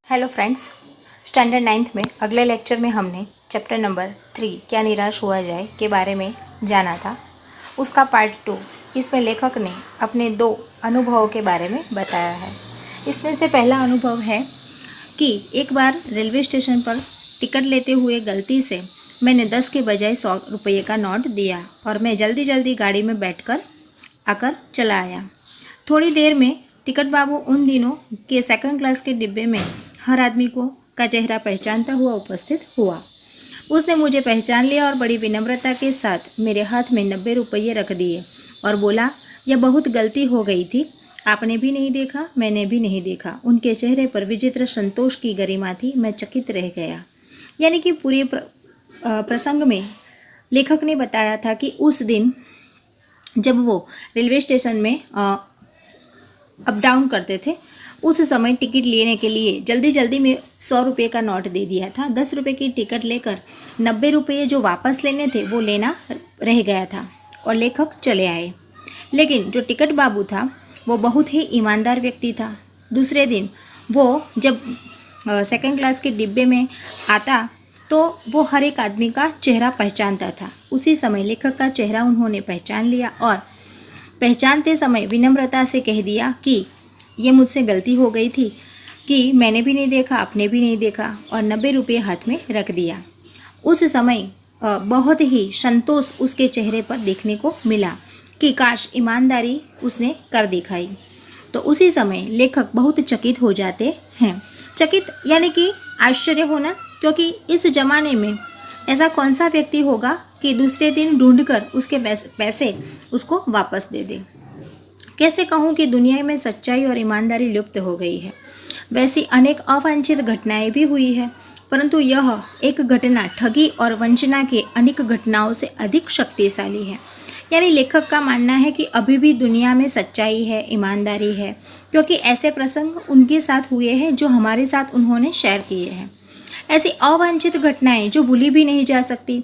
Hello friends, standard 9th में अगले lecture में हमने चैप्टर नंबर 3 क्या निराश हुआ जाए के बारे में जाना था। उसका पार्ट 2 इसमें लेखक ने अपने 2 अनुभवों के बारे में बताया है। इसमें से पहला अनुभव है कि एक बार रेलवे स्टेशन पर टिकट लेते हुए गलती से मैंने 10 के बजाय 100 रुपये का नोट दिया और मैं जल्दी जल्दी गाड़ी में बैठकर आकर चला आया। थोड़ी देर में टिकट बाबू उन दिनों के सेकंड क्लास के डिब्बे में हर आदमी का चेहरा पहचानता हुआ उपस्थित हुआ। उसने मुझे पहचान लिया और बड़ी विनम्रता के साथ मेरे हाथ में 90 रुपये रख दिए और बोला, यह बहुत गलती हो गई थी, आपने भी नहीं देखा, मैंने भी नहीं देखा। उनके चेहरे पर विचित्र संतोष की गरिमा थी। मैं चकित रह गया। यानी कि पूरे प्रसंग में लेखक ने बताया था कि उस दिन जब वो रेलवे स्टेशन में अप डाउन करते थे, उस समय टिकट लेने के लिए जल्दी जल्दी में 100 रुपये का नोट दे दिया था। 10 रुपये की टिकट लेकर 90 रुपये जो वापस लेने थे वो लेना रह गया था और लेखक चले आए। लेकिन जो टिकट बाबू था वो बहुत ही ईमानदार व्यक्ति था। दूसरे दिन वो जब सेकंड क्लास के डिब्बे में आता तो वो हर एक आदमी का चेहरा पहचानता था। उसी समय लेखक का चेहरा उन्होंने पहचान लिया और पहचानते समय विनम्रता से कह दिया कि ये मुझसे गलती हो गई थी कि मैंने भी नहीं देखा, आपने भी नहीं देखा, और 90 रुपये हाथ में रख दिया। उस समय बहुत ही संतोष उसके चेहरे पर देखने को मिला कि काश ईमानदारी उसने कर दिखाई। तो उसी समय लेखक बहुत चकित हो जाते हैं। चकित यानी कि आश्चर्य होना, क्योंकि इस जमाने में ऐसा कौन सा व्यक्ति होगा कि दूसरे दिन ढूंढकर उसके पैसे उसको वापस दे दे। कैसे कहूँ कि दुनिया में सच्चाई और ईमानदारी लुप्त हो गई है। वैसी अनेक अवांछित घटनाएं भी हुई है, परंतु यह एक घटना ठगी और वंचना के अनेक घटनाओं से अधिक शक्तिशाली है। यानी लेखक का मानना है कि अभी भी दुनिया में सच्चाई है, ईमानदारी है, क्योंकि ऐसे प्रसंग उनके साथ हुए हैं जो हमारे साथ उन्होंने शेयर किए हैं। ऐसी अवांछित घटनाएं जो भूली भी नहीं जा सकती।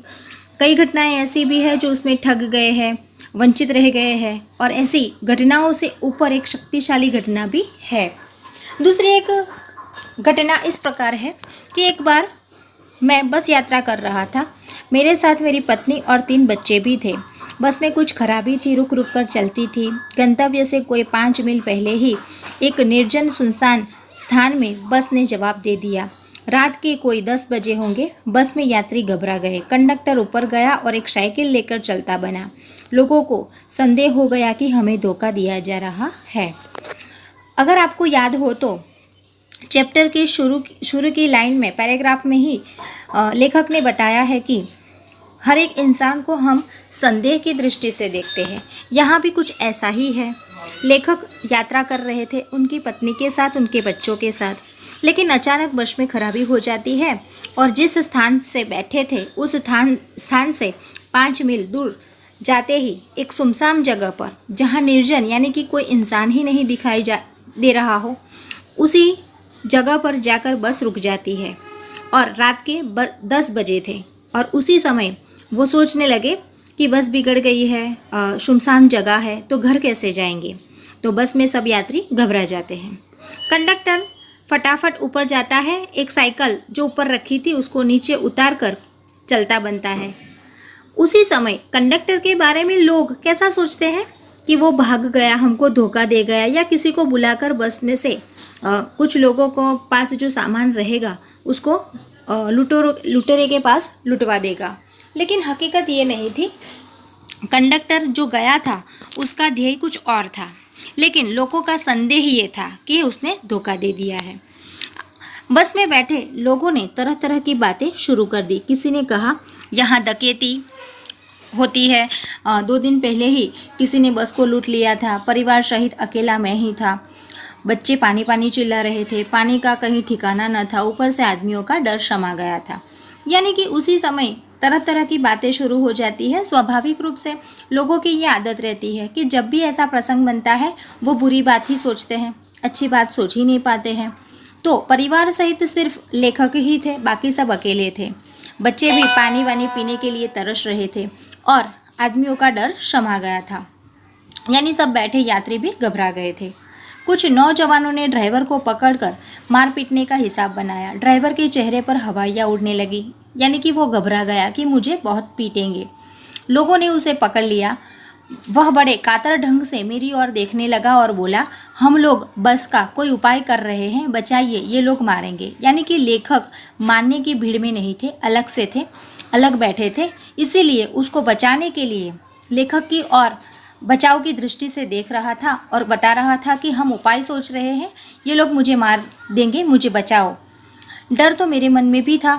कई घटनाएं ऐसी भी है जो उसमें ठग गए हैं, वंचित रह गए हैं, और ऐसी घटनाओं से ऊपर एक शक्तिशाली घटना भी है। दूसरी एक घटना इस प्रकार है कि एक बार मैं बस यात्रा कर रहा था। मेरे साथ मेरी पत्नी और 3 बच्चे भी थे। बस में कुछ खराबी थी, रुक रुक कर चलती थी। गंतव्य से कोई 5 मील पहले ही एक निर्जन सुनसान स्थान में बस ने जवाब दे दिया। रात के कोई 10 बजे होंगे। बस में यात्री घबरा गए। कंडक्टर ऊपर गया और एक साइकिल लेकर चलता बना। लोगों को संदेह हो गया कि हमें धोखा दिया जा रहा है। अगर आपको याद हो तो चैप्टर के शुरू की लाइन में, पैराग्राफ में ही लेखक ने बताया है कि हर एक इंसान को हम संदेह की दृष्टि से देखते हैं। यहाँ भी कुछ ऐसा ही है। लेखक यात्रा कर रहे थे उनकी पत्नी के साथ, उनके बच्चों के साथ, लेकिन अचानक बस में खराबी हो जाती है और जिस स्थान से बैठे थे उस स्थान से 5 मील दूर जाते ही एक सुनसान जगह पर, जहाँ निर्जन यानी कि कोई इंसान ही नहीं दिखाई दे रहा हो, उसी जगह पर जाकर बस रुक जाती है। और रात के 10 बजे थे और उसी समय वो सोचने लगे कि बस बिगड़ गई है, सुनसान जगह है, तो घर कैसे जाएंगे। तो बस में सब यात्री घबरा जाते हैं। कंडक्टर फटाफट ऊपर जाता है। एक साइकिल जो ऊपर रखी थी उसको नीचे उतार कर चलता बनता है। उसी समय कंडक्टर के बारे में लोग कैसा सोचते हैं कि वो भाग गया, हमको धोखा दे गया, या किसी को बुलाकर बस में से कुछ लोगों को पास जो सामान रहेगा उसको लुटेरे के पास लुटवा देगा। लेकिन हकीकत ये नहीं थी। कंडक्टर जो गया था उसका ध्येय कुछ और था, लेकिन लोगों का संदेह ये था कि उसने धोखा दे दिया है। बस में बैठे लोगों ने तरह तरह की बातें शुरू कर दी। किसी ने कहा यहाँ डकैती होती है, 2 दिन पहले ही किसी ने बस को लूट लिया था, परिवार सहित अकेला मैं ही था, बच्चे पानी पानी चिल्ला रहे थे, पानी का कहीं ठिकाना न था, ऊपर से आदमियों का डर समा गया था। यानी कि उसी समय तरह तरह की बातें शुरू हो जाती है। स्वाभाविक रूप से लोगों की ये आदत रहती है कि जब भी ऐसा प्रसंग बनता है वो बुरी बात ही सोचते हैं, अच्छी बात सोच ही नहीं पाते हैं। तो परिवार सहित सिर्फ लेखक ही थे, बाकी सब अकेले थे। बच्चे भी पानी वानी पीने के लिए तरस रहे थे और आदमियों का डर समा गया था। यानी सब बैठे यात्री भी घबरा गए थे। कुछ नौजवानों ने ड्राइवर को पकड़कर मार पीटने का हिसाब बनाया। ड्राइवर के चेहरे पर हवाइयाँ उड़ने लगी, यानी कि वो घबरा गया कि मुझे बहुत पीटेंगे। लोगों ने उसे पकड़ लिया। वह बड़े कातर ढंग से मेरी ओर देखने लगा और बोला, हम लोग बस का कोई उपाय कर रहे हैं, बचाइए, ये लोग मारेंगे। यानी कि लेखक मारने की भीड़ में नहीं थे, अलग से थे, अलग बैठे थे, इसीलिए उसको बचाने के लिए लेखक की और बचाव की दृष्टि से देख रहा था और बता रहा था कि हम उपाय सोच रहे हैं, ये लोग मुझे मार देंगे, मुझे बचाओ। डर तो मेरे मन में भी था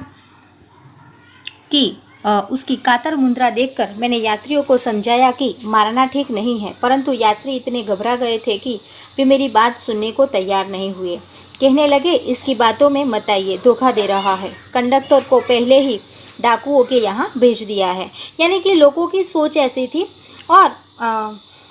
कि उसकी कातर मुद्रा देखकर मैंने यात्रियों को समझाया कि मारना ठीक नहीं है, परंतु यात्री इतने घबरा गए थे कि वे मेरी बात सुनने को तैयार नहीं हुए। कहने लगे, इसकी बातों में मत आइए, धोखा दे रहा है, कंडक्टर को पहले ही डाकुओं के यहाँ भेज दिया है। यानी कि लोगों की सोच ऐसी थी और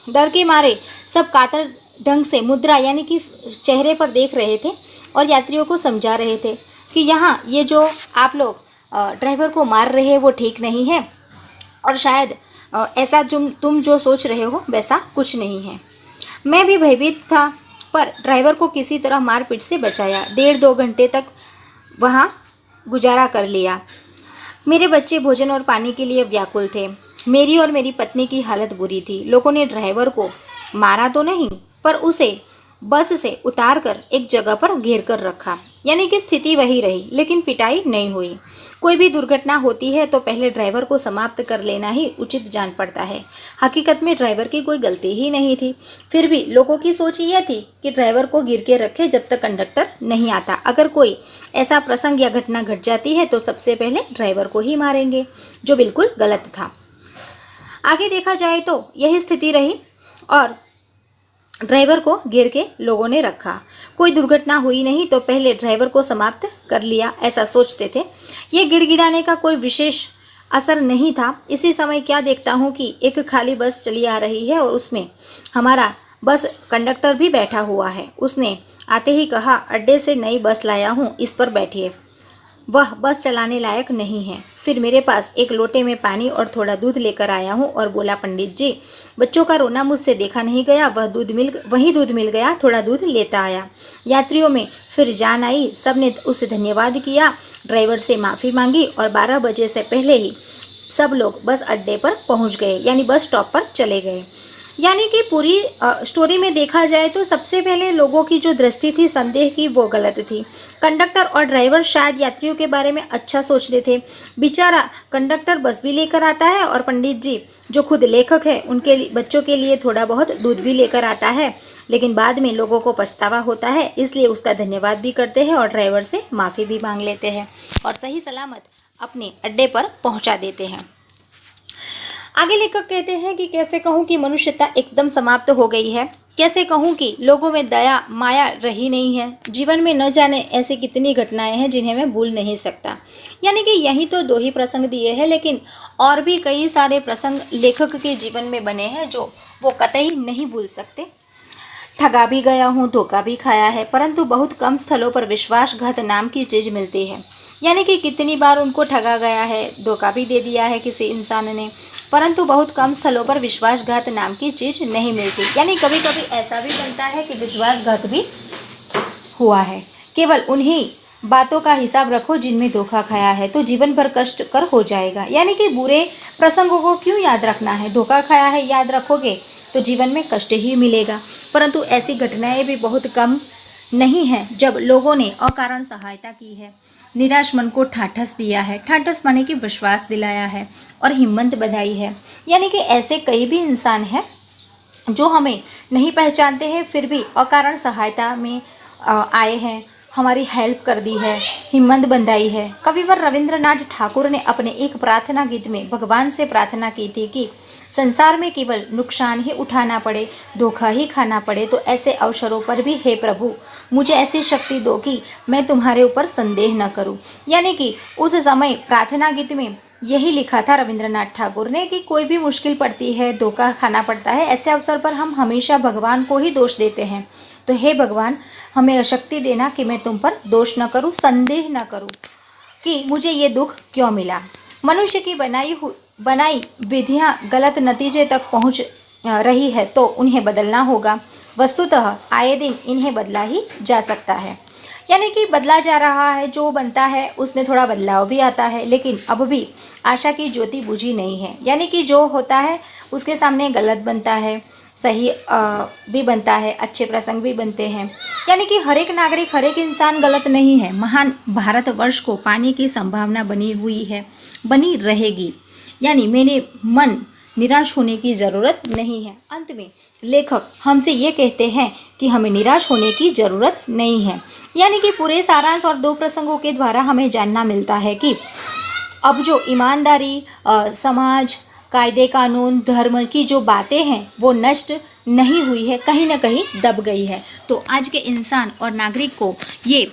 डर के मारे सब कातर ढंग से मुद्रा यानी कि चेहरे पर देख रहे थे और यात्रियों को समझा रहे थे कि यहाँ ये जो आप लोग ड्राइवर को मार रहे हैं वो ठीक नहीं है और शायद ऐसा तुम जो सोच रहे हो वैसा कुछ नहीं है। मैं भी भयभीत था, पर ड्राइवर को किसी तरह मारपीट से बचाया। 1.5-2 घंटे तक वहाँ गुजारा कर लिया। मेरे बच्चे भोजन और पानी के लिए व्याकुल थे। मेरी और मेरी पत्नी की हालत बुरी थी। लोगों ने ड्राइवर को मारा तो नहीं, पर उसे बस से उतार कर एक जगह पर घेर कर रखा। यानी कि स्थिति वही रही, लेकिन पिटाई नहीं हुई। कोई भी दुर्घटना होती है तो पहले ड्राइवर को समाप्त कर लेना ही उचित जान पड़ता है। हकीकत में ड्राइवर की कोई गलती ही नहीं थी, फिर भी लोगों की सोच यह थी कि ड्राइवर को गिर के रखे जब तक कंडक्टर नहीं आता। अगर कोई ऐसा प्रसंग या घटना घट जाती है तो सबसे पहले ड्राइवर को ही मारेंगे, जो बिल्कुल गलत था। आगे देखा जाए तो यही स्थिति रही और ड्राइवर को घेर के लोगों ने रखा। कोई दुर्घटना हुई नहीं तो पहले ड्राइवर को समाप्त कर लिया, ऐसा सोचते थे। ये गिड़गिड़ाने का कोई विशेष असर नहीं था। इसी समय क्या देखता हूँ कि एक खाली बस चली आ रही है और उसमें हमारा बस कंडक्टर भी बैठा हुआ है। उसने आते ही कहा, अड्डे से नई बस लाया हूँ, इस पर बैठिए, वह बस चलाने लायक नहीं है। फिर मेरे पास एक लोटे में पानी और थोड़ा दूध लेकर आया हूँ और बोला, पंडित जी, बच्चों का रोना मुझसे देखा नहीं गया, वही दूध मिल गया, थोड़ा दूध लेता आया। यात्रियों में फिर जान आई, सबने उसे धन्यवाद किया, ड्राइवर से माफ़ी मांगी और 12 बजे से पहले ही सब लोग बस अड्डे पर पहुँच गए, यानी बस स्टॉप पर चले गए। यानी कि पूरी स्टोरी में देखा जाए तो सबसे पहले लोगों की जो दृष्टि थी संदेह की, वो गलत थी। कंडक्टर और ड्राइवर शायद यात्रियों के बारे में अच्छा सोचते थे। बेचारा कंडक्टर बस भी लेकर आता है और पंडित जी जो खुद लेखक है उनके बच्चों के लिए थोड़ा बहुत दूध भी लेकर आता है, लेकिन बाद में लोगों को पछतावा होता है, इसलिए उसका धन्यवाद भी करते हैं और ड्राइवर से माफ़ी भी मांग लेते हैं और सही सलामत अपने अड्डे पर पहुँचा देते हैं। आगे लेखक कहते हैं कि कैसे कहूँ कि मनुष्यता एकदम समाप्त हो गई है, कैसे कहूँ कि लोगों में दया माया रही नहीं है। जीवन में न जाने ऐसी कितनी घटनाएं हैं जिन्हें मैं भूल नहीं सकता। यानी कि यही तो 2 ही प्रसंग दिए हैं, लेकिन और भी कई सारे प्रसंग लेखक के जीवन में बने हैं जो वो कतई नहीं भूल सकते। ठगा भी गया हूँ, धोखा भी खाया है, परंतु बहुत कम स्थलों पर विश्वासघात नाम की चीज़ मिलती है। यानी कि कितनी बार उनको ठगा गया है, धोखा भी दे दिया है किसी इंसान ने, परंतु बहुत कम स्थलों पर विश्वासघात नाम की चीज़ नहीं मिलती। यानी कभी कभी ऐसा भी बनता है कि विश्वासघात भी हुआ है। केवल उन्हीं बातों का हिसाब रखो जिनमें धोखा खाया है, तो जीवन भर कष्ट कर हो जाएगा। यानी कि बुरे प्रसंगों को क्यों याद रखना है, धोखा खाया है याद रखोगे तो जीवन में कष्ट ही मिलेगा। परंतु ऐसी घटनाएं भी बहुत कम नहीं है जब लोगों ने अकारण सहायता की है, निराश मन को ठाठस दिया है, ठाठस माने कि विश्वास दिलाया है और हिम्मत बधाई है। यानी कि ऐसे कई भी इंसान हैं जो हमें नहीं पहचानते हैं, फिर भी अकारण सहायता में आए हैं, हमारी हेल्प कर दी है, हिम्मत बंधाई है। कविवर रविंद्रनाथ ठाकुर ने अपने एक प्रार्थना गीत में भगवान से प्रार्थना की थी कि संसार में केवल नुकसान ही उठाना पड़े, धोखा ही खाना पड़े, तो ऐसे अवसरों पर भी हे प्रभु मुझे ऐसी शक्ति दो कि मैं तुम्हारे ऊपर संदेह न करूं। यानी कि उस समय प्रार्थना गीत में यही लिखा था रविंद्रनाथ ठाकुर ने कि कोई भी मुश्किल पड़ती है, धोखा खाना पड़ता है, ऐसे अवसर पर हम हमेशा भगवान को ही दोष देते हैं। तो हे भगवान हमें शक्ति देना कि मैं तुम पर दोष न करूं, संदेह न करूं कि मुझे ये दुख क्यों मिला। मनुष्य की बनाई विधियां गलत नतीजे तक पहुंच रही है तो उन्हें बदलना होगा। वस्तुतः आए दिन इन्हें बदला ही जा सकता है। यानी कि बदला जा रहा है, जो बनता है उसमें थोड़ा बदलाव भी आता है, लेकिन अब भी आशा की ज्योति बुझी नहीं है। यानी कि जो होता है उसके सामने गलत बनता है, सही भी बनता है, अच्छे प्रसंग भी बनते हैं। यानी कि हर एक नागरिक, हर एक इंसान गलत नहीं है। महान भारतवर्ष को पाने की संभावना बनी हुई है, बनी रहेगी। यानी मैंने मन निराश होने की ज़रूरत नहीं है। अंत में लेखक हमसे ये कहते हैं कि हमें निराश होने की ज़रूरत नहीं है। यानी कि पूरे सारांश और 2 प्रसंगों के द्वारा हमें जानना मिलता है कि अब जो ईमानदारी, समाज, कायदे कानून, धर्म की जो बातें हैं वो नष्ट नहीं हुई है, कहीं ना कहीं दब गई है। तो आज के इंसान और नागरिक को ये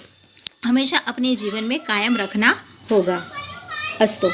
हमेशा अपने जीवन में कायम रखना होगा। अस्तु।